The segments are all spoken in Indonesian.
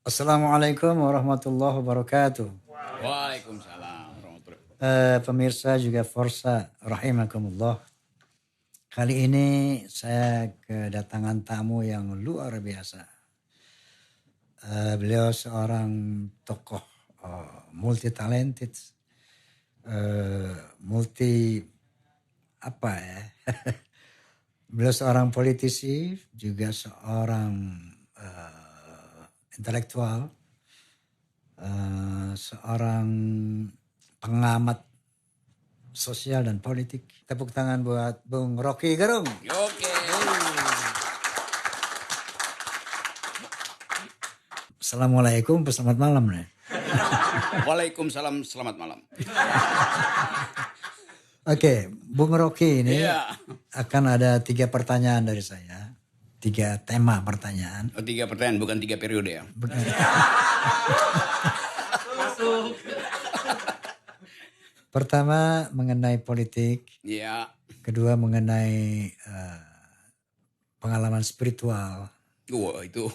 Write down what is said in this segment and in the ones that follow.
Assalamualaikum warahmatullahi wabarakatuh. Waalaikumsalam warahmatullahi Pemirsa juga Forsa rahimakumullah. Kali ini saya kedatangan tamu yang luar biasa. Beliau seorang tokoh multi talented, beliau seorang politisi, juga seorang intelektual, seorang pengamat sosial dan politik. Tepuk tangan buat Bung Rocky Gerung. Oke. Assalamualaikum, selamat malam nih. Waalaikumsalam, selamat malam. Oke, Bung Rocky ini Iya. akan ada 3 pertanyaan dari saya. 3 tema pertanyaan. Oh, 3 pertanyaan, bukan 3 periode ya? Pertama mengenai politik. Iya. Kedua mengenai pengalaman spiritual. Wah, itu.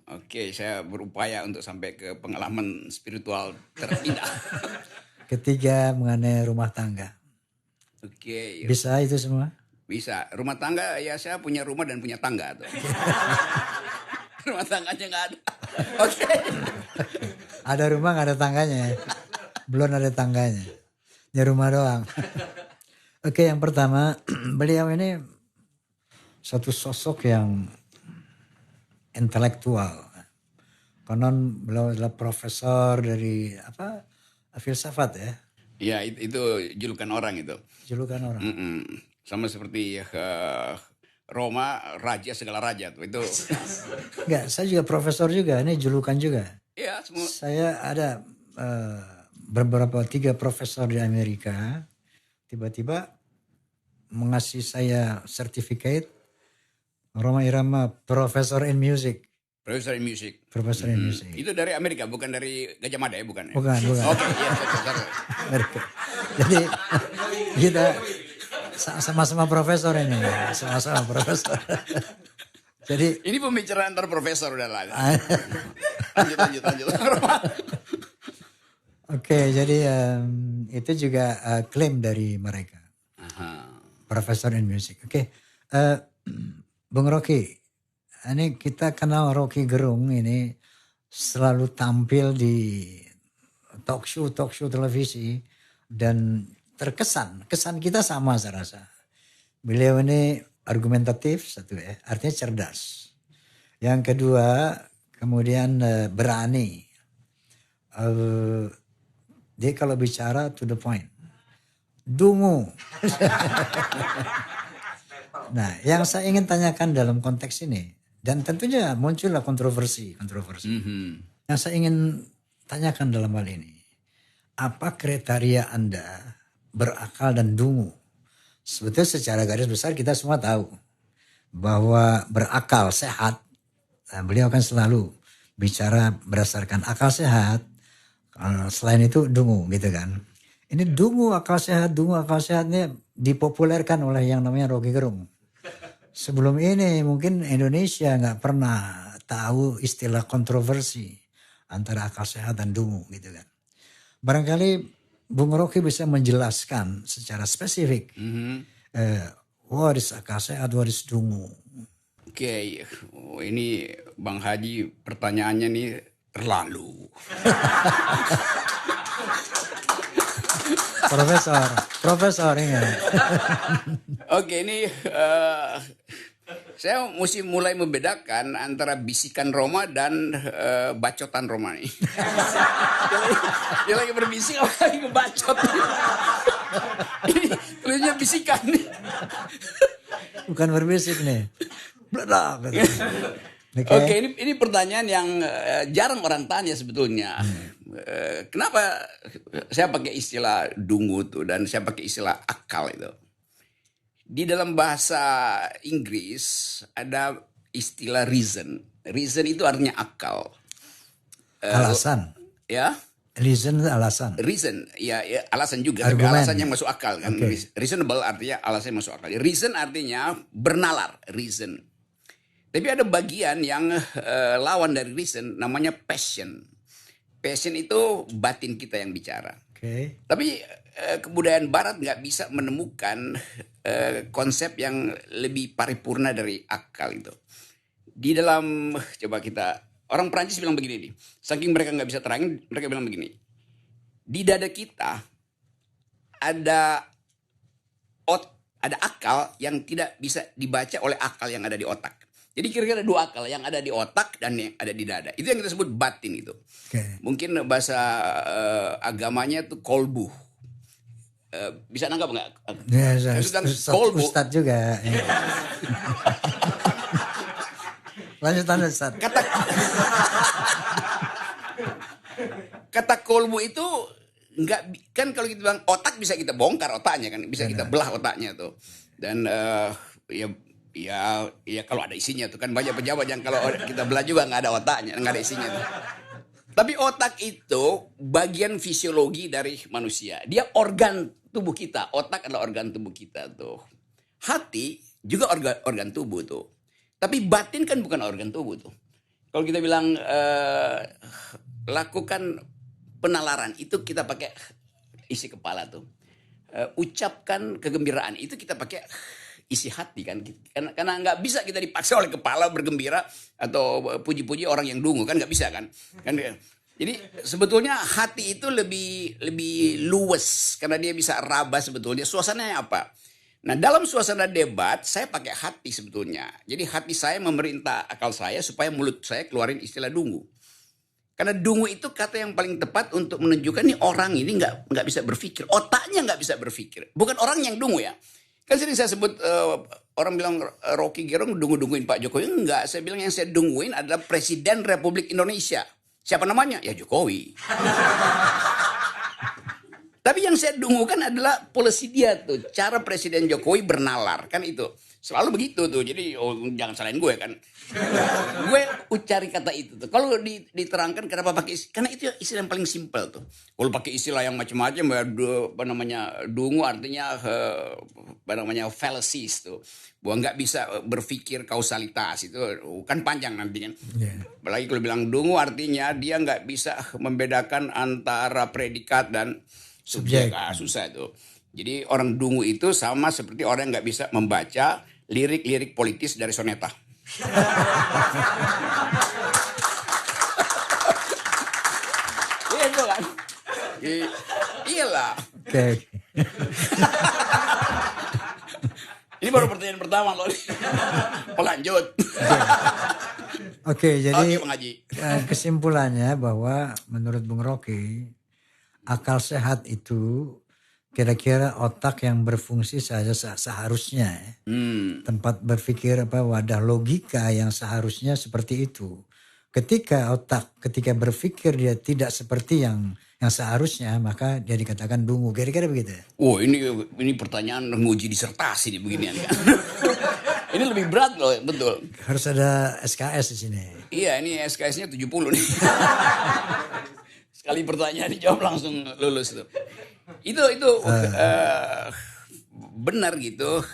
Oke, saya berupaya untuk sampai ke pengalaman spiritual terindah. Ketiga mengenai rumah tangga. Oke. Bisa itu semua? Bisa. Rumah tangga, ya saya punya rumah dan punya tangga tuh. Rumah tangganya nggak ada. Oke. Ada rumah nggak ada tangganya. Belum ada tangganya. Ya rumah doang. Oke, yang pertama, beliau ini satu sosok yang intelektual. Konon beliau adalah profesor dari filsafat ya. Ya, itu julukan orang itu. Julukan orang. Sama seperti Roma, raja segala raja tuh itu. Enggak, saya juga profesor juga, ini julukan juga. Iya, semua. Saya ada beberapa 3 profesor di Amerika, tiba-tiba mengasih saya sertifikat Roma Irama Professor in Music. Profesor in Music. Profesor in Music. Itu dari Amerika, bukan dari Gajah Mada ya, bukan? Bukan. Oke, iya, sorry. Amerika. Jadi kita sama-sama profesor ini, sama-sama profesor. Jadi Ini pembicaraan antar profesor udah lah. Lanjut. Oke, jadi itu juga klaim dari mereka. Profesor in Music. Oke, Bung Rocky, ini kita kenal Rocky Gerung ini selalu tampil di talk show televisi dan kesan kita sama saya rasa. Beliau ini argumentatif satu ya, artinya cerdas. Yang kedua, kemudian berani. Dia kalau bicara to the point. Dungu. Nah, yang saya ingin tanyakan dalam konteks ini, dan tentunya muncullah kontroversi. Yang saya ingin tanyakan dalam hal ini, apa kriteria Anda berakal dan dungu? Sebetulnya secara garis besar kita semua tahu bahwa berakal sehat, nah beliau kan selalu bicara berdasarkan akal sehat, selain itu dungu gitu kan. Ini dungu akal sehat ini dipopulerkan oleh yang namanya Rocky Gerung. Sebelum ini mungkin Indonesia nggak pernah tahu istilah kontroversi antara akal sehat dan dungu gitu kan. Barangkali Bung Rocky bisa menjelaskan secara spesifik what is akal sehat, what is dungu. Oke, ini Bang Haji pertanyaannya nih terlalu. Profesor ini. Oke, ini saya mesti mulai membedakan antara bisikan Roma dan bacotan Roma nih. Dia lagi berbisik, lagi ngebacot. Ini tulisnya bisikan nih. Bukan berbisik nih. Bledak. Oke, ini pertanyaan yang jarang orang tanya sebetulnya. Kenapa saya pakai istilah dungu tuh dan saya pakai istilah akal itu? Di dalam bahasa Inggris ada istilah reason. Reason itu artinya akal. Alasan. Ya. Reason alasan. Reason, ya alasan juga, Argumen. tapi alasan yang masuk akal kan. Okay. Reasonable artinya alasan yang masuk akal. Reason artinya bernalar, reason. Tapi ada bagian yang lawan dari reason, namanya passion. Passion itu batin kita yang bicara. Okay. Tapi kebudayaan Barat nggak bisa menemukan konsep yang lebih paripurna dari akal itu. Di dalam, coba kita, orang Perancis bilang begini nih, saking mereka nggak bisa terangin, mereka bilang begini, di dada kita ada akal yang tidak bisa dibaca oleh akal yang ada di otak. Jadi kira-kira ada 2 akal, yang ada di otak dan yang ada di dada. Itu yang kita sebut batin itu. Okay. Mungkin bahasa agamanya itu kolbu. Bisa nangkap nggak? Ya, Ustadz juga. Ya. Lanjutan Ustaz. Kata kolbu itu nggak, kan kalau kita bilang otak bisa kita bongkar otaknya kan, bisa kita belah otaknya tuh. Dan ya kalau ada isinya tuh kan, banyak pejabat yang kalau kita belah juga nggak ada otaknya, nggak ada isinya tuh. Tapi otak itu bagian fisiologi dari manusia. Dia organ tubuh kita. Otak adalah organ tubuh kita tuh. Hati juga organ tubuh tuh. Tapi batin kan bukan organ tubuh tuh. Kalau kita bilang lakukan penalaran, itu kita pakai isi kepala tuh. Ucapkan kegembiraan, itu kita pakai isi hati kan. Karena nggak bisa kita dipaksa oleh kepala bergembira atau puji-puji orang yang dungu kan, nggak bisa kan. Jadi sebetulnya hati itu lebih luwes karena dia bisa raba sebetulnya. Suasananya apa? Nah, dalam suasana debat saya pakai hati sebetulnya. Jadi hati saya memerintah akal saya supaya mulut saya keluarin istilah dungu. Karena dungu itu kata yang paling tepat untuk menunjukkan nih orang ini nggak bisa berpikir, otaknya nggak bisa berpikir. Bukan orang yang dungu ya. Kan sering saya sebut orang bilang Rocky Gerung dungu-dunguin Pak Jokowi. Enggak, saya bilang yang saya dunguin adalah Presiden Republik Indonesia. Siapa namanya? Ya Jokowi. Tapi yang saya dungukan adalah polisi dia tuh. Cara Presiden Jokowi bernalar. Kan itu. Selalu begitu tuh. Jadi jangan salahin gue kan. Gue ucari kata itu tuh. Kalau diterangkan kenapa pakai istilah. Karena itu istilah yang paling simpel tuh. Kalau pakai istilah yang macam-macam. Dungu artinya fallacies tuh. Bahwa nggak bisa berpikir kausalitas. Itu kan panjang nanti kan. Yeah. Apalagi kalau bilang dungu artinya dia nggak bisa membedakan antara predikat dan subjek. Susah itu. Jadi orang dungu itu sama seperti orang yang nggak bisa membaca lirik-lirik politis dari soneta. Itu kan. Iyalah. Oke. Ini baru pertanyaan pertama loh. Lanjut. Oke, jadi kesimpulannya bahwa menurut Bung Rocky, akal sehat itu kira-kira otak yang berfungsi saja seharusnya. Tempat berpikir wadah logika yang seharusnya seperti itu. Ketika berpikir dia tidak seperti yang seharusnya, maka dia dikatakan dungu. Kira-kira begitu. Oh, ini pertanyaan nguji disertasi nih beginian kan. Ini lebih berat loh, betul. Harus ada SKS di sini. Iya, ini SKS-nya 70 nih. Sekali pertanyaan dijawab langsung lulus tuh. Itu benar gitu.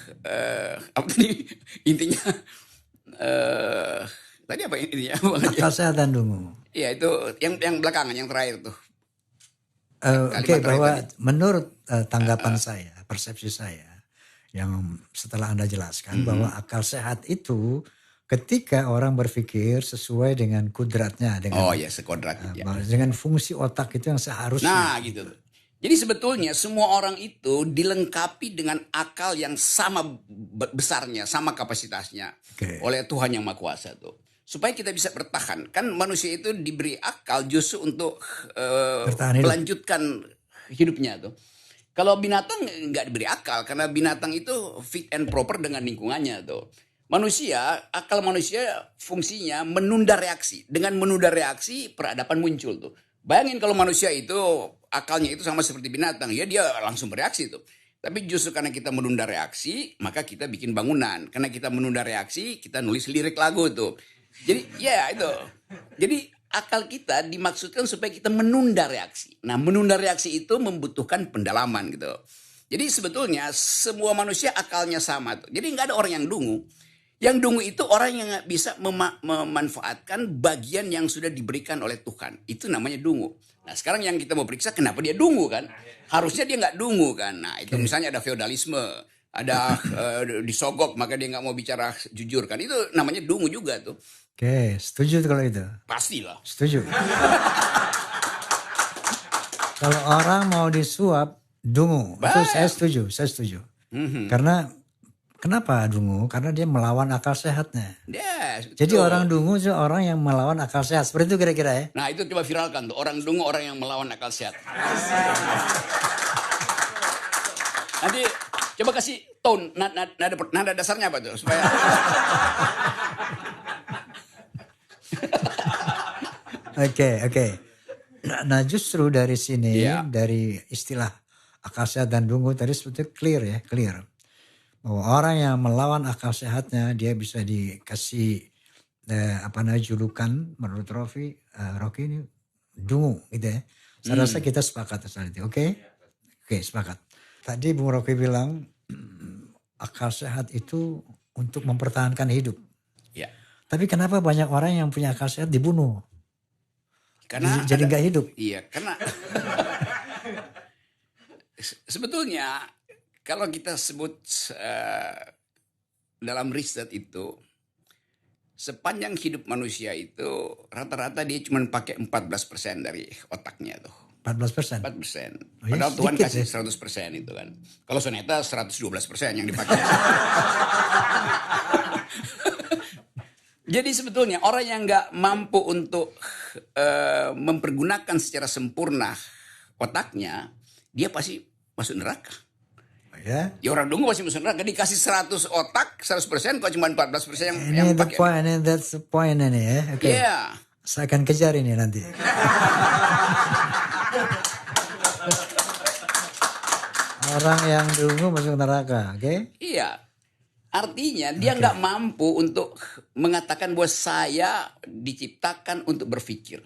Apa tadi intinya? Tadi apa intinya? Akal sehat dan dungu. Iya, itu yang belakangan, yang terakhir tuh. Oke, bahwa tadi, menurut tanggapan saya, persepsi saya, yang setelah Anda jelaskan bahwa akal sehat itu ketika orang berpikir sesuai dengan kudratnya, dengan fungsi otak itu yang seharusnya. Nah, gitu. Jadi sebetulnya semua orang itu dilengkapi dengan akal yang sama besarnya, sama kapasitasnya oleh Tuhan Yang Maha Kuasa tuh. Supaya kita bisa bertahan. Kan manusia itu diberi akal justru untuk melanjutkan hidupnya tuh. Kalau binatang nggak diberi akal karena binatang itu fit and proper dengan lingkungannya tuh. Akal manusia fungsinya menunda reaksi. Dengan menunda reaksi peradaban muncul tuh. Bayangin kalau manusia itu akalnya itu sama seperti binatang, ya dia langsung bereaksi tuh. Tapi justru karena kita menunda reaksi, maka kita bikin bangunan. Karena kita menunda reaksi, kita nulis lirik lagu tuh. Jadi ya itu. Jadi akal kita dimaksudkan supaya kita menunda reaksi. Nah, menunda reaksi itu membutuhkan pendalaman gitu. Jadi sebetulnya semua manusia akalnya sama tuh. Jadi nggak ada orang yang dungu. Yang dungu itu orang yang nggak bisa memanfaatkan bagian yang sudah diberikan oleh Tuhan. Itu namanya dungu. Nah, sekarang yang kita mau periksa kenapa dia dungu kan? Harusnya dia nggak dungu kan? Nah, itu misalnya ada feodalisme, ada disogok maka dia nggak mau bicara jujur kan? Itu namanya dungu juga tuh. Oke, setuju kalau itu. Pastilah. Setuju. Kalau orang mau disuap, dungu. Itu saya setuju. Karena kenapa dungu? Karena dia melawan akal sehatnya. Yes, Jadi orang dungu itu orang yang melawan akal sehat. Seperti itu kira-kira ya. Nah, itu coba viralkan tuh. Orang dungu orang yang melawan akal sehat. Nanti coba kasih tone, nada dasarnya apa tuh supaya Oke. Nah justru dari sini, Iya. dari istilah akal sehat dan dungu tadi sebetulnya clear. Bahwa orang yang melawan akal sehatnya dia bisa dikasih julukan menurut Rocky ini dungu gitu ya. Saya rasa kita sepakat soal itu, oke? Oke, sepakat. Tadi Bung Rocky bilang akal sehat itu untuk mempertahankan hidup. ya. Tapi kenapa banyak orang yang punya akal sehat dibunuh? Karena Jadi nggak hidup. Iya, karena sebetulnya kalau kita sebut dalam riset itu sepanjang hidup manusia itu rata-rata dia cuma pakai 14% dari otaknya tuh. 14%. 4%. Oh ya, Padahal Tuhan sedikit kasih ya. 100% itu kan. Kalau soneta 112% yang dipakai. Jadi sebetulnya orang yang nggak mampu untuk mempergunakan secara sempurna otaknya, dia pasti masuk neraka. Ya. Ya orang dungu pasti masuk neraka. Dikasih 100 otak, 100%, kok cuma 14% yang Ini the pakai. point, that's the point ini ya. Oke. Iya. Saya akan kejar ini nanti. Orang yang dungu masuk neraka, oke? Iya. Artinya dia nggak mampu untuk mengatakan bahwa saya diciptakan untuk berpikir.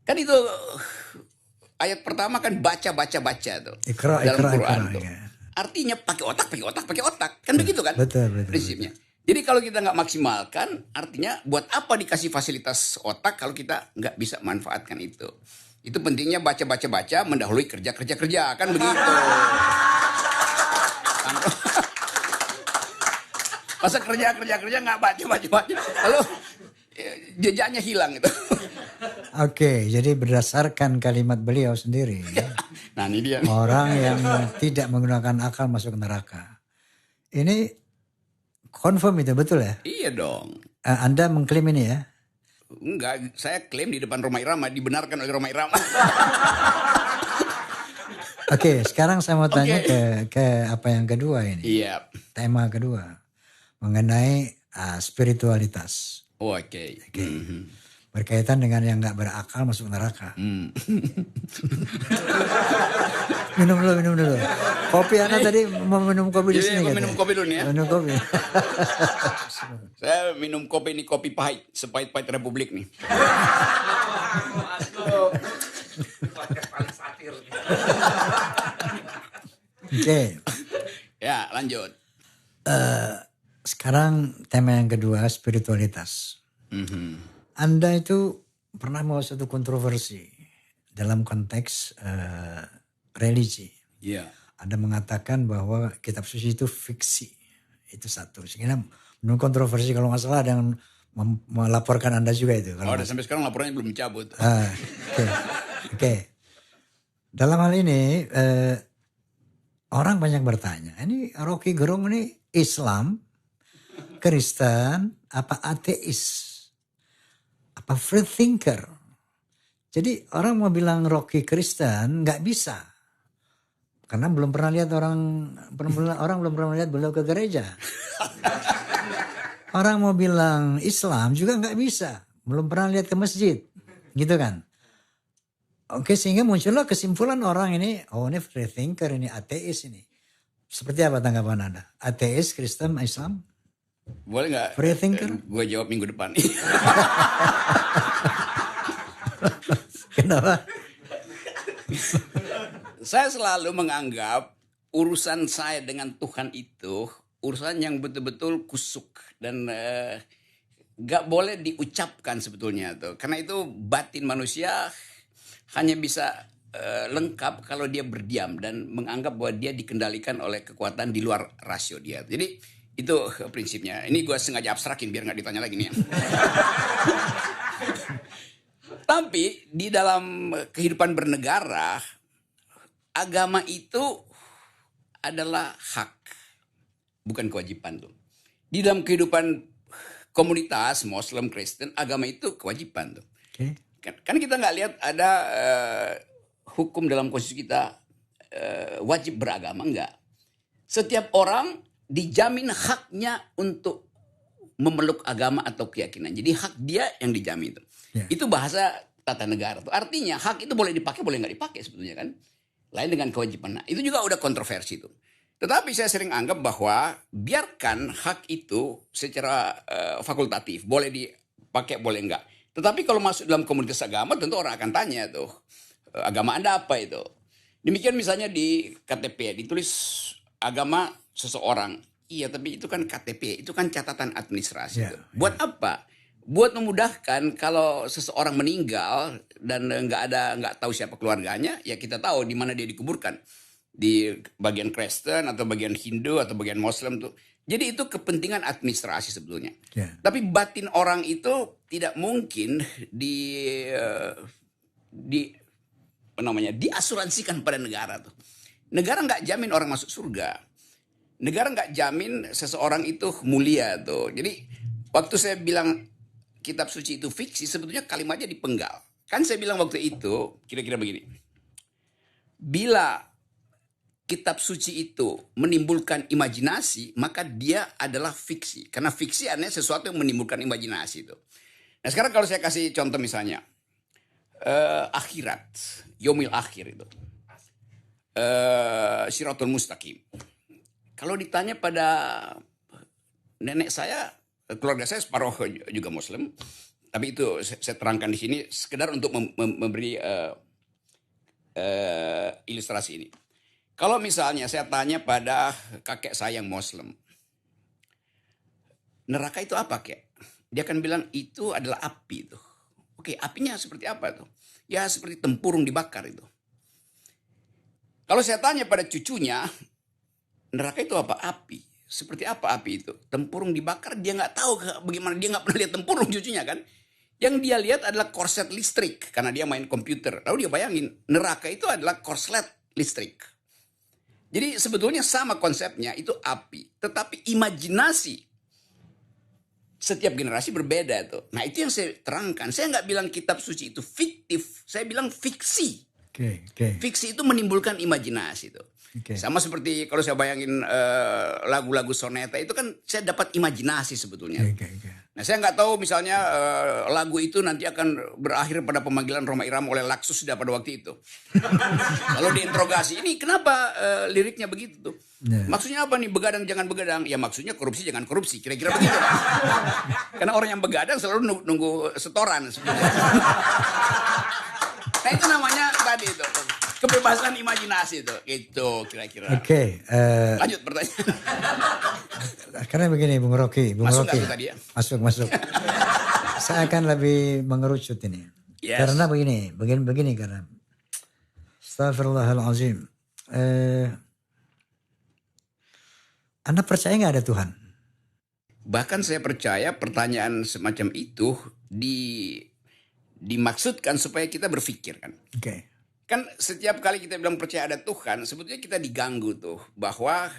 Kan itu ayat pertama kan baca tuh. Ikra, dalam Quran tuh. ya. Artinya pakai otak. Kan begitu kan? Betul. Prinsipnya. Jadi kalau kita nggak maksimalkan, artinya buat apa dikasih fasilitas otak kalau kita nggak bisa manfaatkan itu. Itu pentingnya baca, mendahului kerja, kan begitu. Masa kerja nggak baca, lalu jejaknya hilang gitu. Oke, jadi berdasarkan kalimat beliau sendiri, Nah ini dia. orang yang tidak menggunakan akal masuk neraka. Ini confirm itu, betul ya? Iya dong. Anda mengklaim ini ya? Enggak, saya klaim di depan Rhoma Irama, dibenarkan oleh Rhoma Irama. Oke, sekarang saya mau tanya ke apa yang kedua ini. Iya. Tema kedua mengenai spiritualitas. Oke. Berkaitan dengan yang nggak berakal masuk neraka. Minum dulu. Kopi Anda tadi mau minum kopi di Jadi sini aku katanya. minum kopi dulu nih ya. Minum kopi. Saya minum kopi ini kopi pahit, sepahit-pahit Republik nih. Oke. Ya, lanjut. Sekarang tema yang kedua, spiritualitas. Anda itu pernah mau satu kontroversi dalam konteks religi. Iya. Anda mengatakan bahwa kitab suci itu fiksi. Itu satu. Sehingga menurut kontroversi kalau nggak salah ada yang melaporkan Anda juga itu. Kalau ada sampai sekarang laporannya belum dicabut. Oke. Dalam hal ini orang banyak bertanya. Ini Rocky Gerung ini Islam, Kristen, apa ateis? Apa free thinker? Jadi orang mau bilang Rocky Kristen nggak bisa. Karena belum pernah lihat orang belum pernah lihat beliau ke gereja. Orang mau bilang Islam juga nggak bisa, belum pernah lihat ke masjid, gitu kan? Oke, sehingga muncullah kesimpulan orang ini, oh ini free thinker, ini ateis ini. Seperti apa tanggapan Anda? Ateis, Kristen, Islam? Boleh nggak? Free thinker? Gue jawab minggu depan. Kenapa? Saya selalu menganggap urusan saya dengan Tuhan itu urusan yang betul-betul kusuk dan gak boleh diucapkan sebetulnya tuh. Karena itu batin manusia hanya bisa lengkap kalau dia berdiam dan menganggap bahwa dia dikendalikan oleh kekuatan di luar rasio dia. Jadi itu prinsipnya. Ini gue sengaja abstrakin biar gak ditanya lagi nih. Tapi di dalam kehidupan bernegara, agama itu adalah hak, bukan kewajiban tuh. Di dalam kehidupan komunitas Muslim, Kristen, agama itu kewajiban tuh. Okay. Kan kita nggak lihat ada hukum dalam konstitusi kita wajib beragama, enggak. Setiap orang dijamin haknya untuk memeluk agama atau keyakinan. Jadi hak dia yang dijamin itu. Yeah. Itu bahasa tata negara tuh. Artinya hak itu boleh dipakai, boleh nggak dipakai sebetulnya kan. Lain dengan kewajiban. Nah, itu juga udah kontroversi tuh. Tetapi saya sering anggap bahwa biarkan hak itu secara fakultatif, boleh dipakai, boleh enggak. Tetapi kalau masuk dalam komunitas agama tentu orang akan tanya tuh, agama Anda apa itu? Demikian misalnya di KTP ditulis agama seseorang. Iya, tapi itu kan KTP, itu kan catatan administrasi. Yeah, buat apa? Buat memudahkan kalau seseorang meninggal dan nggak tahu siapa keluarganya, ya kita tahu di mana dia dikuburkan, di bagian Kristen atau bagian Hindu atau bagian Muslim tuh. Jadi itu kepentingan administrasi sebetulnya. Yeah. Tapi batin orang itu tidak mungkin diasuransikan pada negara tuh. Negara nggak jamin orang masuk surga. Negara nggak jamin seseorang itu mulia tuh. Jadi waktu saya bilang kitab suci itu fiksi, sebetulnya kalimatnya dipenggal. Kan saya bilang waktu itu kira-kira begini. Bila kitab suci itu menimbulkan imajinasi, maka dia adalah fiksi. Karena fiksi artinya sesuatu yang menimbulkan imajinasi itu. Nah sekarang kalau saya kasih contoh misalnya. Akhirat, Yomil Akhir itu. Siratul Mustaqim. Kalau ditanya pada nenek saya, keluarga saya separuh juga Muslim, tapi itu saya terangkan di sini sekedar untuk memberi ilustrasi ini. Kalau misalnya saya tanya pada kakek saya yang Muslim, neraka itu apa kek? Dia akan bilang itu adalah api itu. Oke, apinya seperti apa tuh? Ya seperti tempurung dibakar itu. Kalau saya tanya pada cucunya, neraka itu apa? Api. Seperti apa api itu? Tempurung dibakar, dia nggak tahu bagaimana, dia nggak pernah lihat tempurung cucunya kan. Yang dia lihat adalah korslet listrik karena dia main komputer. Lalu dia bayangin, neraka itu adalah korslet listrik. Jadi sebetulnya sama konsepnya, itu api. Tetapi imajinasi setiap generasi berbeda tuh. Nah itu yang saya terangkan. Saya nggak bilang kitab suci itu fiktif, saya bilang fiksi. Okay. Fiksi itu menimbulkan imajinasi tuh. Okay. Sama seperti kalau saya bayangin lagu-lagu soneta itu kan saya dapat imajinasi sebetulnya. Okay. Nah saya nggak tahu misalnya lagu itu nanti akan berakhir pada pemanggilan Rhoma Irama oleh Laksusda pada waktu itu. Lalu diinterogasi, ini kenapa liriknya begitu tuh? Yeah. Maksudnya apa nih, begadang jangan begadang? Ya maksudnya korupsi jangan korupsi, kira-kira begitu. Karena orang yang begadang selalu nunggu setoran sebenarnya. Nah itu namanya tadi itu kebebasan imajinasi itu, itu kira-kira. Oke. Lanjut pertanyaan. Karena begini, Bung Rocky. Masuk nggak tadi ya? Masuk. Saya akan lebih mengerucut ini. Yes. Karena begini karena. Astagfirullahaladzim. Anda percaya nggak ada Tuhan? Bahkan saya percaya pertanyaan semacam itu dimaksudkan supaya kita berpikir kan. Oke. Okay. Kan setiap kali kita bilang percaya ada Tuhan, sebetulnya kita diganggu tuh bahwa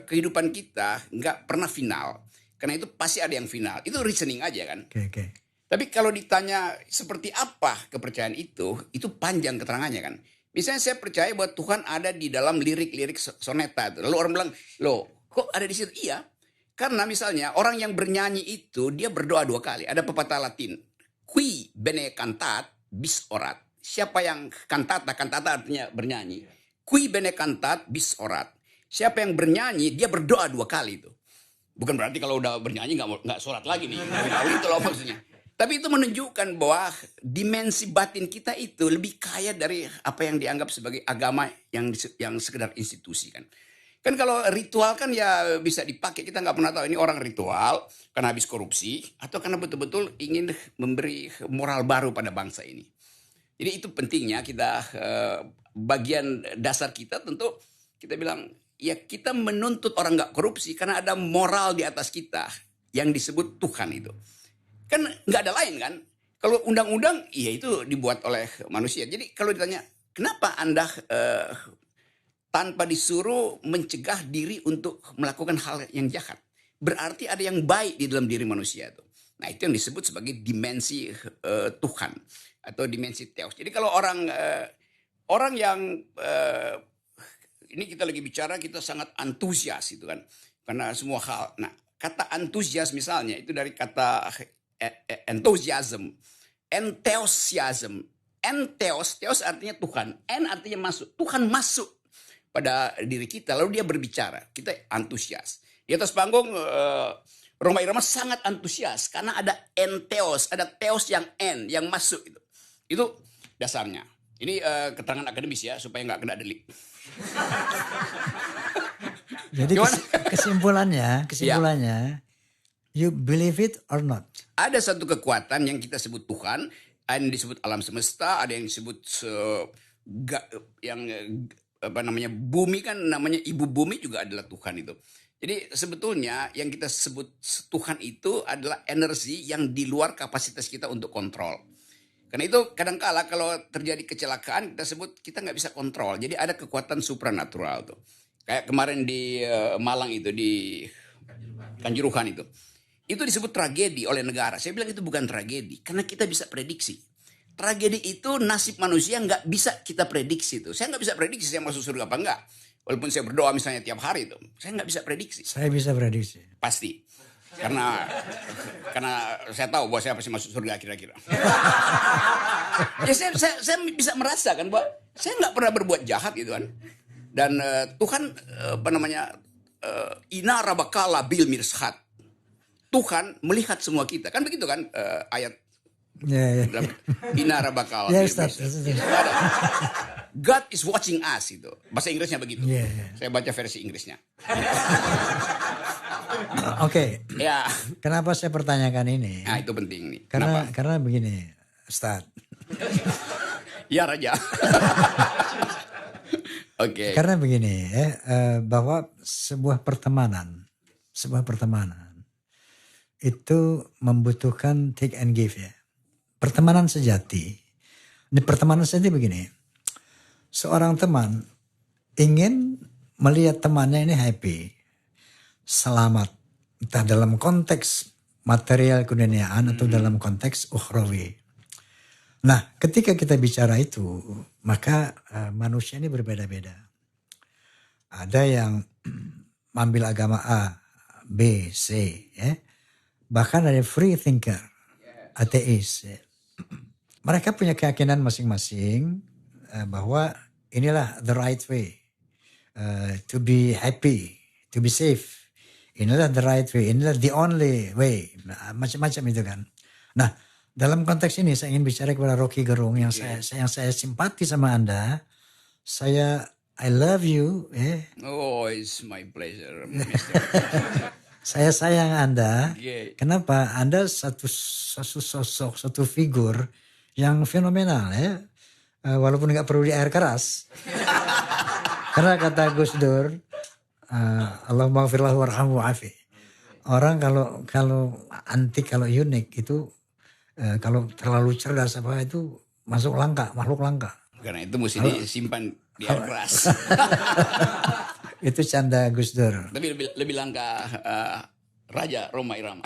kehidupan kita nggak pernah final. Karena itu pasti ada yang final. Itu reasoning aja kan. Okay. Tapi kalau ditanya seperti apa kepercayaan itu panjang keterangannya kan. Misalnya saya percaya bahwa Tuhan ada di dalam lirik-lirik soneta. Lalu orang bilang, loh kok ada di situ? Iya. Karena misalnya orang yang bernyanyi itu dia berdoa 2 kali. Ada pepatah Latin. Qui bene cantat bis orat. Siapa yang kantata artinya bernyanyi. Qui bene cantat bis orat. Siapa yang bernyanyi dia berdoa 2 kali itu. Bukan berarti kalau udah bernyanyi nggak sholat lagi nih. Itu loh maksudnya. Tapi itu menunjukkan bahwa dimensi batin kita itu lebih kaya dari apa yang dianggap sebagai agama yang sekedar institusi kan. Kan kalau ritual kan ya bisa dipakai, kita nggak pernah tahu ini orang ritual karena habis korupsi atau karena betul-betul ingin memberi moral baru pada bangsa ini. Jadi itu pentingnya kita, bagian dasar kita tentu kita bilang ya kita menuntut orang nggak korupsi karena ada moral di atas kita yang disebut Tuhan itu. Kan nggak ada lain kan. Kalau undang-undang, iya itu dibuat oleh manusia. Jadi kalau ditanya, kenapa Anda tanpa disuruh mencegah diri untuk melakukan hal yang jahat? Berarti ada yang baik di dalam diri manusia itu. Nah itu yang disebut sebagai dimensi Tuhan atau dimensi Theos. Jadi kalau orang yang ini kita lagi bicara, kita sangat antusias itu kan, karena semua hal. Nah kata antusias misalnya itu dari kata enthusiasm, enthousiasm, theos artinya Tuhan, artinya masuk. Tuhan masuk pada diri kita, lalu dia berbicara, kita antusias. Di atas panggung Roma Irama sangat antusias karena ada entheos, ada theos yang masuk itu. Itu dasarnya. Ini keterangan akademis ya, supaya nggak kena delik. Jadi kesimpulannya, you believe it or not? Ada satu kekuatan yang kita sebut Tuhan, ada yang disebut alam semesta, ada yang disebut bumi kan namanya ibu bumi juga adalah Tuhan itu. Jadi sebetulnya yang kita sebut Tuhan itu adalah energi yang di luar kapasitas kita untuk kontrol. Karena itu kadangkala kalau terjadi kecelakaan kita sebut kita nggak bisa kontrol. Jadi ada kekuatan supranatural tuh. Kayak kemarin di Malang itu, di Kanjuruhan itu. Itu disebut tragedi oleh negara. Saya bilang itu bukan tragedi karena kita bisa prediksi. Tragedi itu nasib manusia nggak bisa kita prediksi itu. Saya nggak bisa prediksi saya masuk surga apa enggak. Walaupun saya berdoa misalnya tiap hari itu, saya nggak bisa prediksi. Saya bisa prediksi. Pasti. Karena saya tahu bahwa saya pasti masuk surga kira-kira. Ya saya bisa merasakan bahwa saya nggak pernah berbuat jahat gitu kan. Dan Tuhan ina rabakala bil mirshat. Tuhan melihat semua kita. Kan begitu kan ayat. Yeah. Ina rabakala. Yeah, God is watching us itu. Bahasa Inggrisnya begitu. Yeah. Saya baca versi Inggrisnya. Oke. Ya. Kenapa saya pertanyakan ini? Nah, itu penting nih. Karena begini, Ustaz. Ya Raja. Oke. Karena begini bahwa sebuah pertemanan itu membutuhkan take and give ya. Pertemanan sejati. Ini pertemanan sejati begini. Seorang teman ingin melihat temannya ini happy, selamat, entah dalam konteks material keduniaan atau dalam konteks ukhrawi. Nah, ketika kita bicara itu, maka manusia ini berbeda-beda. Ada yang mengambil agama A, B, C, ya. Bahkan ada free thinker, ateis. Ya. Mereka punya keyakinan masing-masing bahwa inilah the right way to be happy, to be safe. Inilah the right way, inilah the only way. Nah, macam-macam itu kan. Nah, dalam konteks ini saya ingin bicara kepada Rocky Gerung yang saya simpati sama Anda. I love you. Oh, it's my pleasure. Saya sayang Anda. Yeah. Kenapa? Anda satu sosok, satu figur yang fenomenal ya. Walaupun nggak perlu di air keras. Karena kata Gus Dur, Allahumma ghfirlahu warhamhu wa'afi. Orang kalau unik itu kalau terlalu cerdas apa itu makhluk langka. Karena itu mesti disimpan di air keras. Itu canda Gus Dur. Tapi lebih langka Raja Roma Irama.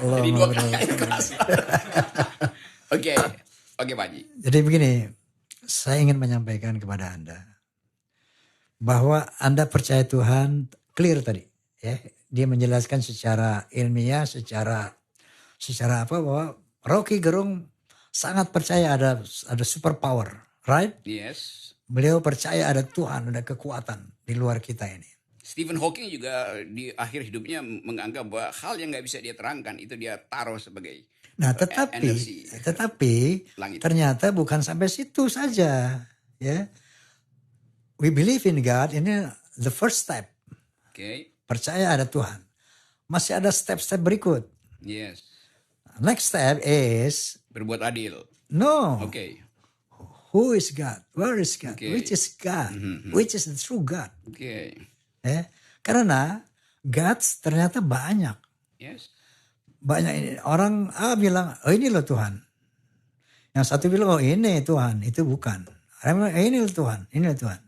Jadi 2 kali air keras. Oke, Pak Haji. Jadi begini, saya ingin menyampaikan kepada Anda bahwa Anda percaya Tuhan, clear tadi, ya. Dia menjelaskan secara ilmiah, secara apa bahwa Rocky Gerung sangat percaya ada super power, right? Yes. Beliau percaya ada Tuhan, ada kekuatan di luar kita ini. Stephen Hawking juga di akhir hidupnya menganggap bahwa hal yang nggak bisa dia terangkan itu dia taruh sebagai Nah, energi tetapi langit. ternyata bukan sampai situ saja, ya. We believe in God, ini the first step. Oke. Percaya ada Tuhan. Masih ada step-step berikut. Yes. Next step is Berbuat adil. no. Oke. Who is God? Where is God? Okay. Which is God? Which is the true God? Oke. Karena God ternyata banyak. Yes. Banyak ini. Orang A bilang, oh ini loh Tuhan. Yang satu bilang, oh ini Tuhan. Itu bukan. Ada yang bilang, ini loh Tuhan. Ini loh Tuhan.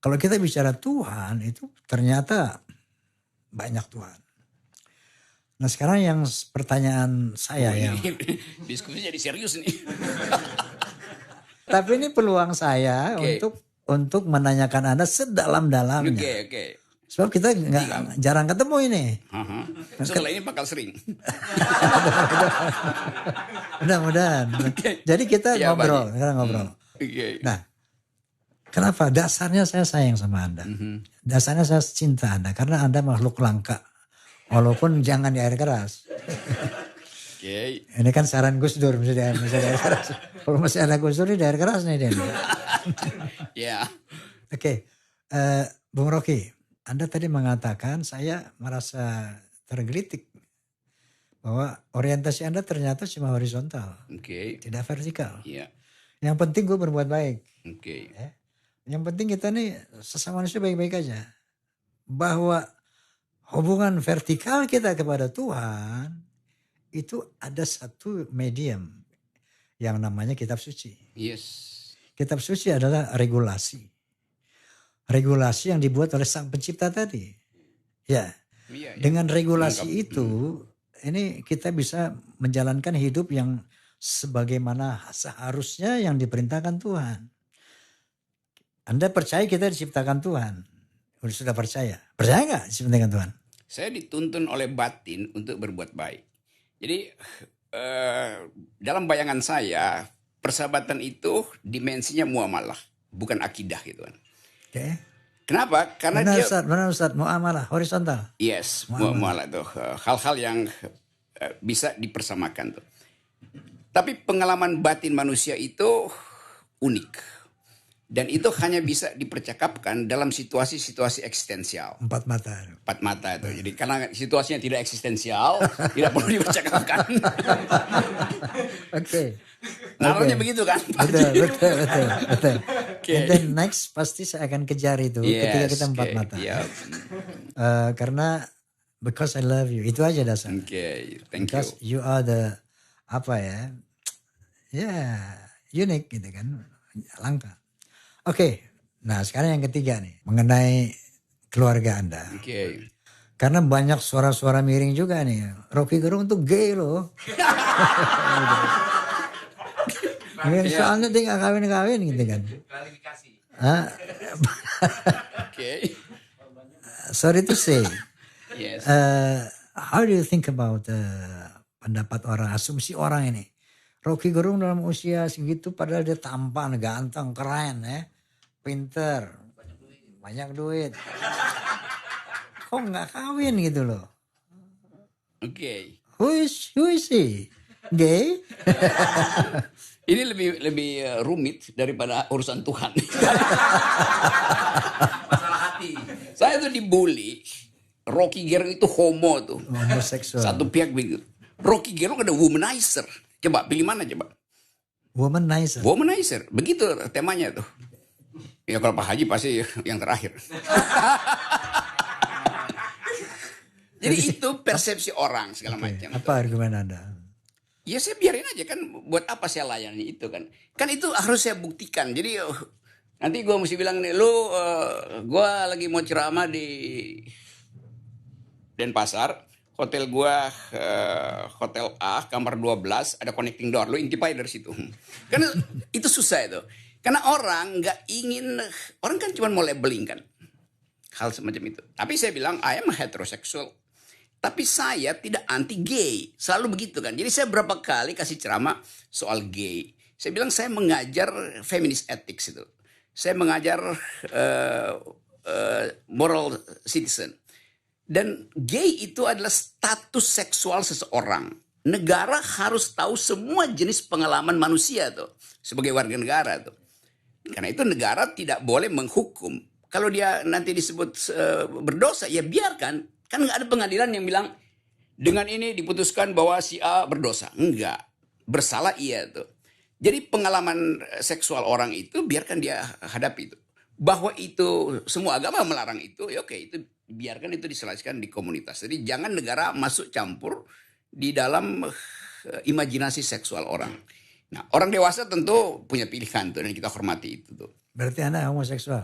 Kalau kita bicara Tuhan, itu ternyata banyak Tuhan. Nah sekarang yang pertanyaan saya yang... Diskusi jadi serius nih. Tapi ini peluang saya Okay. untuk menanyakan Anda sedalam-dalamnya. Oke. Sebab kita jarang ketemu ini. Setelah ini bakal sering. Mudah-mudahan. Okay. Jadi kita Ya, ngobrol, Pak. sekarang ngobrol. Oke. Nah, kenapa? Dasarnya saya sayang sama Anda. Dasarnya saya cinta Anda karena Anda makhluk langka. Walaupun jangan di air keras. Oke. Ini kan saran Gus Dur masih di air keras. Kalau masih ada Gus Dur di air keras nih dia. Ya. Oke, Bung Rocky, Anda tadi mengatakan saya merasa tergelitik bahwa orientasi Anda ternyata cuma horizontal, Oke. tidak vertikal. Iya. Yang penting gue berbuat baik. Oke. Yang penting kita nih sesama manusia baik-baik aja. Bahwa hubungan vertikal kita kepada Tuhan itu ada satu medium yang namanya kitab suci. Yes. Kitab suci adalah regulasi. Regulasi yang dibuat oleh Sang Pencipta tadi. Ya. Iya, Dengan regulasi Lengkap. itu ini kita bisa menjalankan hidup yang sebagaimana seharusnya yang diperintahkan Tuhan. Anda percaya kita diciptakan Tuhan? Sudah percaya? Percaya nggak diciptakan Tuhan? Saya dituntun oleh batin untuk berbuat baik. Jadi dalam bayangan saya persahabatan itu dimensinya muamalah, bukan akidah gitu kan. Oke. Kenapa? Karena Benar Ustaz, muamalah horizontal. yes, muamalah tuh hal-hal yang bisa dipersamakan tuh. Tapi pengalaman batin manusia itu unik. Dan itu hanya bisa dipercakapkan dalam situasi-situasi eksistensial. Empat mata. Empat mata itu. Jadi karena situasinya tidak eksistensial, tidak perlu dipercakapkan. Oke. Nalarnya begitu kan? Pak? Betul. Okay. And then next pasti saya akan kejar itu ketika kita empat mata. Yeah. Karena because I love you. Itu aja dasar. Okay, thank Because you. you are the unique gitu kan. Langka. Oke. Nah sekarang yang ketiga nih. Mengenai keluarga Anda. Oke. Karena banyak suara-suara miring juga nih. Rocky Gerung tuh gay loh. Soalnya dia gak kawin-kawin gitu kan. Klarifikasi. Oke. Sorry to say. Yes. How do you think about pendapat orang, asumsi orang ini? Rocky Gerung dalam usia segitu padahal dia tampan, ganteng, keren ya. Pinter. Banyak duit. Kok gak kawin gitu loh? Oke. Who is he? Gay? Ini lebih rumit daripada urusan Tuhan. Masalah hati. Saya tuh dibully. Rocky Gerung itu homo tuh. Homoseksual. Satu pihak begitu. Rocky Gerung ada womanizer. Coba pilih mana coba? Womanizer. Womanizer. Begitu temanya tuh. Ya kalau Pak Haji pasti yang terakhir. Jadi itu persepsi orang segala macam. Apa argumen Anda? Ya saya biarin aja kan, buat apa saya layani itu kan. Kan itu harus saya buktikan. Jadi nanti gue mesti bilang nih, gue lagi mau ceramah di Denpasar. Hotel gue, Hotel A, kamar 12, ada connecting door. Lu intip aja dari situ. Karena itu susah itu. Karena orang gak ingin, orang kan cuma mau labeling kan. Hal semacam itu. Tapi saya bilang, I am heterosexual. Tapi saya tidak anti gay. Selalu begitu kan. Jadi saya berapa kali kasih ceramah soal gay. Saya bilang saya mengajar feminist ethics itu. Saya mengajar moral citizen. Dan gay itu adalah status seksual seseorang. negara harus tahu semua jenis pengalaman manusia tuh sebagai warga negara tuh. Karena itu negara tidak boleh menghukum. Kalau dia nanti disebut berdosa, ya biarkan. Kan nggak ada pengadilan yang bilang dengan ini diputuskan bahwa si A berdosa. Enggak. Bersalah iya tuh. Jadi pengalaman seksual orang itu biarkan dia hadapi itu. Bahwa itu semua agama melarang itu, ya oke, itu biarkan itu diselesaikan di komunitas. Jadi jangan negara masuk campur di dalam imajinasi seksual orang. Nah, orang dewasa tentu punya pilihan tuh dan kita hormati itu tuh. Berarti Anda homoseksual?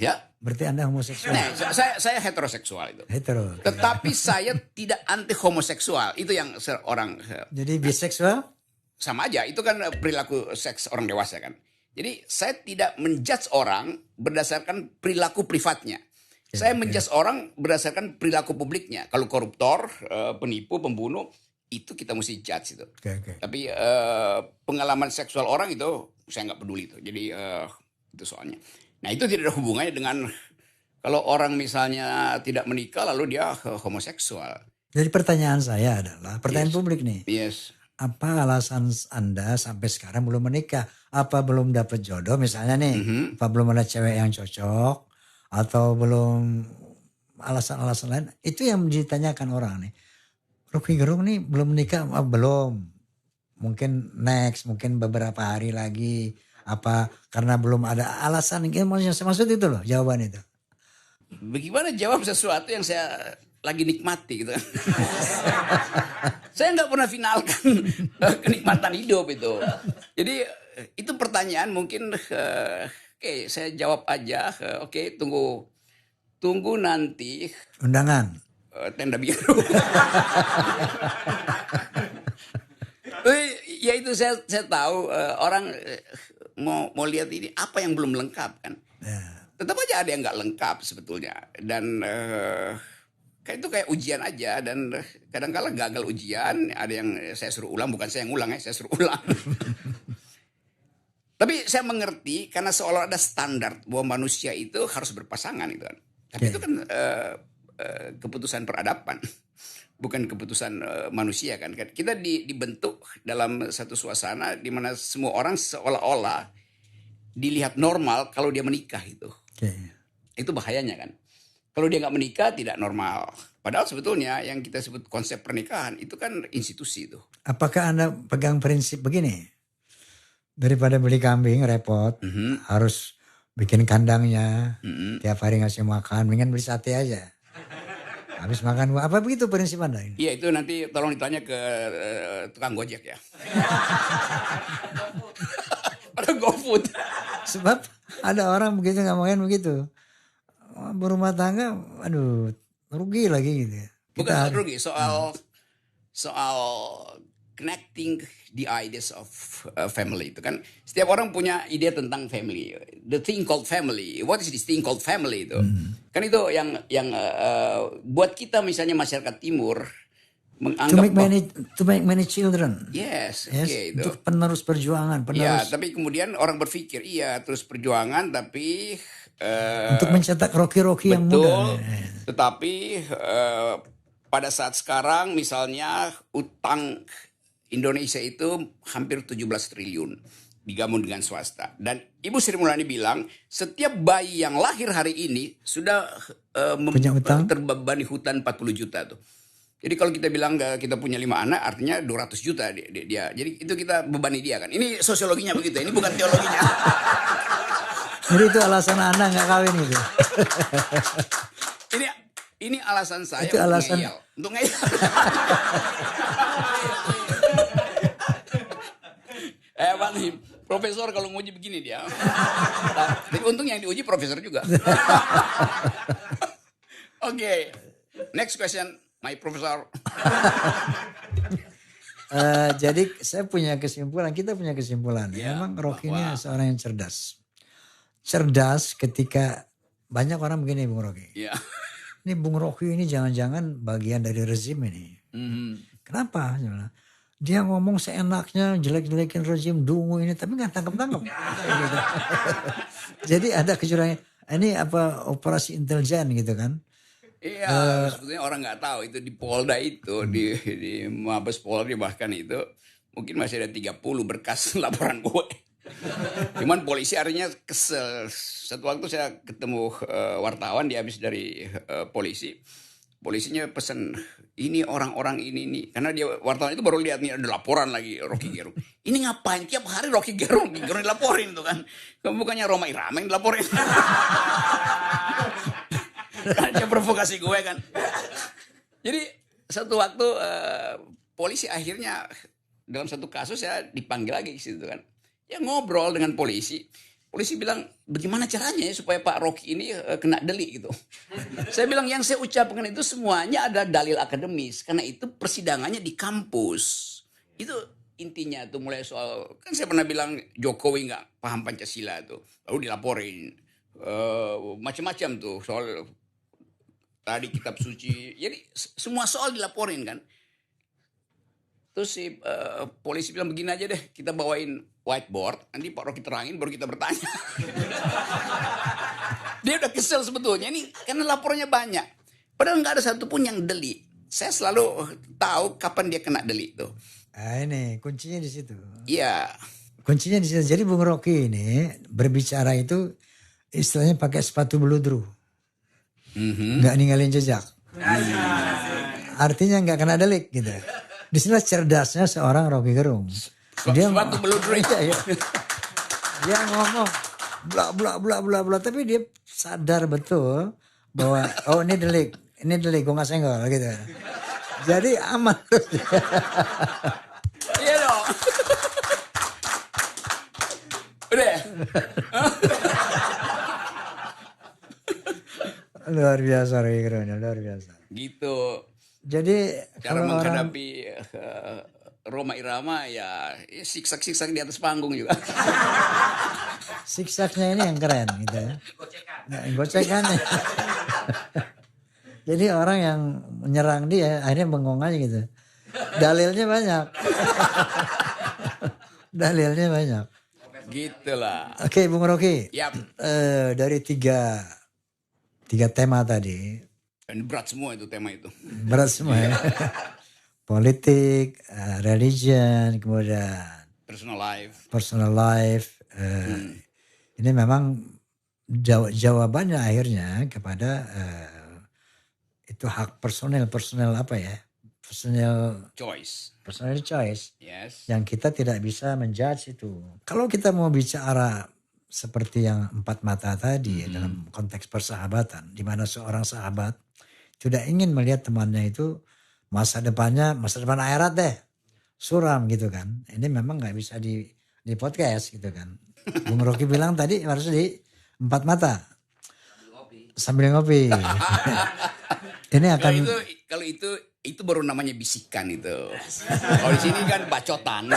Ya. Berarti Anda homoseksual? Nah, saya heteroseksual itu. Hetero. Tetapi saya tidak anti homoseksual. Itu yang orang. Jadi biseksual? Sama aja, itu kan perilaku seks orang dewasa kan. Jadi saya tidak menjudge orang berdasarkan perilaku privatnya. Saya menjudge orang berdasarkan perilaku publiknya. Kalau koruptor, penipu, pembunuh, itu kita mesti judge itu. Tapi pengalaman seksual orang itu saya nggak peduli itu. Jadi itu soalnya. Nah itu tidak ada hubungannya dengan kalau orang misalnya tidak menikah lalu dia homoseksual. Jadi pertanyaan saya adalah, pertanyaan publik nih. Yes. Apa alasan Anda sampai sekarang belum menikah? Apa belum dapat jodoh misalnya nih? Apa belum ada cewek yang cocok? Atau belum alasan-alasan lain? Itu yang ditanyakan orang nih. Rocky Gerung nih belum menikah? Belum. Mungkin next, mungkin beberapa hari lagi. Apa karena belum ada alasan? Maksud itu loh jawaban itu. Bagaimana jawab sesuatu yang saya lagi nikmati gitu. Saya nggak pernah finalkan kenikmatan hidup itu. Jadi itu pertanyaan mungkin oke, saya jawab aja. Oke, tunggu nanti undangan tenda biru. Ya itu saya tahu orang mau lihat ini apa yang belum lengkap kan. Tetap aja ada yang nggak lengkap sebetulnya dan kayak itu kayak ujian aja dan kadang-kala gagal ujian, ada yang saya suruh ulang, bukan saya yang ulang ya, saya suruh ulang. Tapi saya mengerti karena seolah ada standar bahwa manusia itu harus berpasangan itu kan. Tapi itu kan keputusan peradaban, bukan keputusan manusia kan. Kita dibentuk dalam satu suasana di mana semua orang seolah-olah dilihat normal kalau dia menikah itu. Itu bahayanya kan. Kalau dia nggak menikah tidak normal. Padahal sebetulnya yang kita sebut konsep pernikahan itu kan institusi itu. Apakah Anda pegang prinsip begini? Daripada beli kambing repot, harus bikin kandangnya, tiap hari ngasih makan, mendingan beli sate aja. Habis makan, apa begitu prinsip Anda ini? Iya itu nanti tolong ditanya ke tukang Gojek ya. Atau GoFood. Sebab ada orang begitu ngomongin begitu. Berumah tangga, aduh rugi lagi gitu ya. Bukan rugi, soal connecting the ideas of family itu kan. Setiap orang punya ide tentang family. The thing called family. What is this thing called family itu? Kan itu yang buat kita misalnya masyarakat timur menganggap to make many children. Yes, okay, untuk penerus perjuangan, Ya, tapi kemudian orang berpikir terus perjuangan tapi untuk mencetak Rocky yang muda. Tetapi pada saat sekarang misalnya utang Indonesia itu hampir 17 triliun digabung dengan swasta. Dan Ibu Sri Mulyani bilang setiap bayi yang lahir hari ini sudah terbebani hutang 40 juta tuh. Jadi kalau kita bilang kita punya 5 anak artinya 200 juta dia. Jadi itu kita bebani dia kan. Ini sosiologinya begitu, ini bukan teologinya. Jadi itu alasan Anda nggak kawin itu. Ini alasan saya itu alasan untuk ngeyel. Pak nih, profesor kalau nguji begini dia. Tapi untung yang diuji profesor juga. Oke, next question, my profesor. Jadi saya punya kesimpulan, kita punya kesimpulan. Memang Rocky ini seorang yang cerdas. Cerdas ketika banyak orang begini Bung Rocky. Ini Bung Rocky ini jangan-jangan bagian dari rezim ini. Kenapa? Dia ngomong seenaknya, jelek-jelekin rezim, dungu ini, tapi nggak tangkap-tangkap. Gitu. Jadi ada kecurangan. Ini apa operasi intelijen gitu kan? Iya, sebetulnya orang nggak tahu itu di Polda itu, di Mabes Polri bahkan itu mungkin masih ada 30 berkas laporan gue. Cuman polisi akhirnya kesel. Satu waktu saya ketemu wartawan, dia habis dari polisi. Polisinya pesan, ini orang-orang ini nih. Karena dia wartawan itu baru lihat nih ada laporan lagi Rocky Gerung. Ini ngapain tiap hari Rocky Gerung dilaporin tuh kan. Bukannya Rhoma Irama yang dilaporin. Kan dia provokasi gue kan. Jadi satu waktu polisi akhirnya dalam satu kasus saya dipanggil lagi situ kan. Ya ngobrol dengan polisi. Polisi bilang, bagaimana caranya ya supaya Pak Rocky ini kena delik gitu. Saya bilang, yang saya ucapkan itu semuanya ada dalil akademis. Karena itu persidangannya di kampus. Itu intinya tuh, mulai soal, kan saya pernah bilang Jokowi nggak paham Pancasila tuh. Lalu dilaporin. Macam-macam tuh soal tadi kitab suci. Jadi semua soal dilaporin kan. Terus si polisi bilang begini aja deh, kita bawain whiteboard, nanti Pak Rocky terangin baru kita bertanya. Dia udah kesel sebetulnya ini karena laporannya banyak. Padahal nggak ada satupun yang delik. Saya selalu tahu kapan dia kena delik tuh. Ini kuncinya di situ. Iya. Kuncinya di situ. Jadi Bung Rocky ini berbicara itu istilahnya pakai sepatu beludru. Nggak ninggalin jejak. Artinya nggak kena delik gitu. Disinilah cerdasnya seorang Rocky Gerung. Dia Sepatu beludru itu. Dia ngomong bla bla bla bla bla, tapi dia sadar betul bahwa oh ini delik, gue nggak senggol gitu. Jadi aman. Iya dong. Udah. Luar biasa Rocky Gerung, luar biasa. Gitu. Jadi Cara kalau menghadapi Rhoma Irama ya siksak-siksak di atas panggung juga. siksaknya ini yang keren gitu ya. Gocekan. Jadi orang yang menyerang dia akhirnya bengong aja gitu. Dalilnya banyak. Dalilnya banyak. Gitulah. Oke, Bung Rocky. Yap. Dari tiga tema tadi. Dan berat semua itu tema itu. Berat semua ya. Politik, religion, kemudian personal life. Ini memang jawabannya akhirnya kepada itu hak personal apa ya? Personal choice. Yes. Yang kita tidak bisa menjudge itu. Kalau kita mau bicara seperti yang empat mata tadi dalam konteks persahabatan, di mana seorang sahabat tidak ingin melihat temannya itu masa depan akhirat deh suram gitu kan. Ini memang nggak bisa di podcast gitu kan. Bung Rocky bilang tadi harus di empat mata sambil ngopi. Ini akan kalau itu baru namanya bisikan itu. Kalau di sini kan bacotan.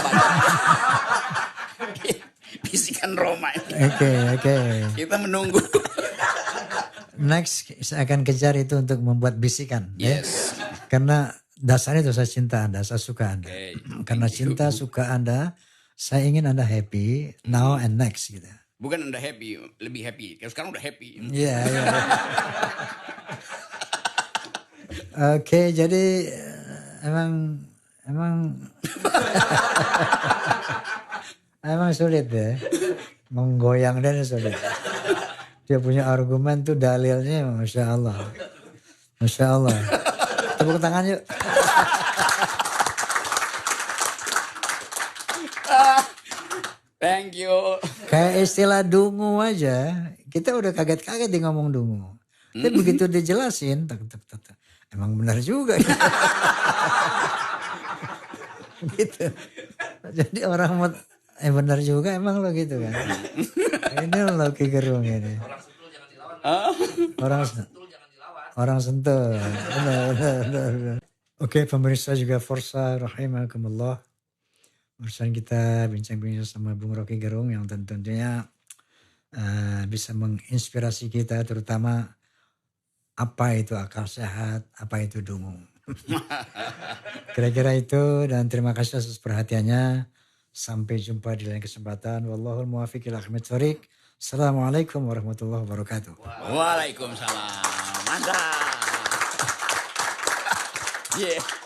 Bisikan Roma ini. Oke. Kita menunggu. Next saya akan kejar itu untuk membuat bisikan. Yes. Ya? Karena dasarnya itu saya cinta Anda, saya suka Anda. Karena cinta suka Anda, saya ingin Anda happy now and next gitu. Bukan Anda happy, lebih happy. Kalau sekarang udah happy. Iya. Oke, jadi emang emang sulit ya. Menggoyang dan sulit. Dia punya argumen tuh dalilnya Masya Allah. Tepuk tangan yuk. Thank you. Kayak istilah dungu aja. Kita udah kaget-kaget di ngomong dungu. Tapi begitu dijelasin. Emang benar juga. Gitu. Jadi orang benar juga emang lo gitu kan. Ini lo Rocky Gerung ini. Orang sentul. Benar. Oke, pemirsa juga Forza rahimakumullah. Urusan kita bincang-bincang sama Bung Rocky Gerung yang tentunya bisa menginspirasi kita, terutama apa itu akal sehat, apa itu dungu. Kira-kira itu, dan terima kasih atas perhatiannya. Sampai jumpa di lain kesempatan. Wallahul muwaffiq ila aqwamit thoriq. Assalamualaikum warahmatullahi wabarakatuh. Waalaikumsalam. Mantap. Yeah.